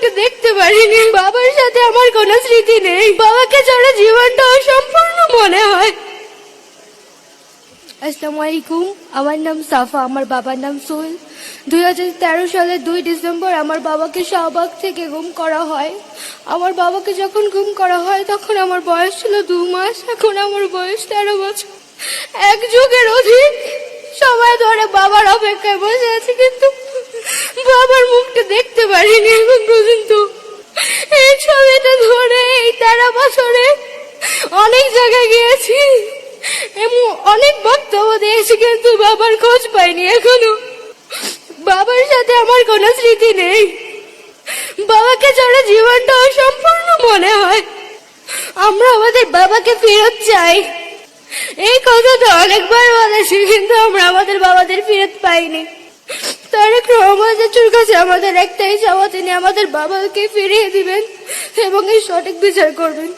মুখটা দেখতে পারিনি, বাবার সাথে আমার কোনো স্মৃতি নেই, বাবাকে ছাড়া জীবনটা অসম্পূর্ণ মনে হয়। আসসালামু আলাইকুম, আমার নাম সাফা, আমার বাবার নাম সোহেল। 2013 সালের 2 ডিসেম্বর আমার বাবাকে শাহবাগ থেকে গুম করা হয়। আমার বাবাকে যখন গুম করা হয় তখন আমার বয়স ছিল 2 মাস, এখন আমার বয়স 13 বছর। এক যুগের অধিক সময় ধরে বাবার অপেক্ষায় বসে আছি, কিন্তু বাবার মুখটা দেখতে পারিনি এখন পর্যন্ত। এই ছবিটা ধরে এই 13 বছরে অনেক জায়গায় গিয়েছি এবং অনেক বক্তব্য দিয়েছি, কিন্তু বাবার খোঁজ পাইনি এখনো। বাবার সাথে আমার কোনো স্মৃতি নেই, বাবাকে ছাড়া জীবনটা অসম্পূর্ণ মনে হয়। আমরা আমাদের বাবাকে ফেরত চাই, এই কথাটা অনেকবার বলেছি, কিন্তু আমরা আমাদের বাবাদের ফেরত পাইনি। তারেক রহমানের কাছে আমাদের একটাই চাওয়া, তিনি আমাদের বাবাকে ফিরিয়ে দিবেন এবং এই সঠিক বিচার করবেন।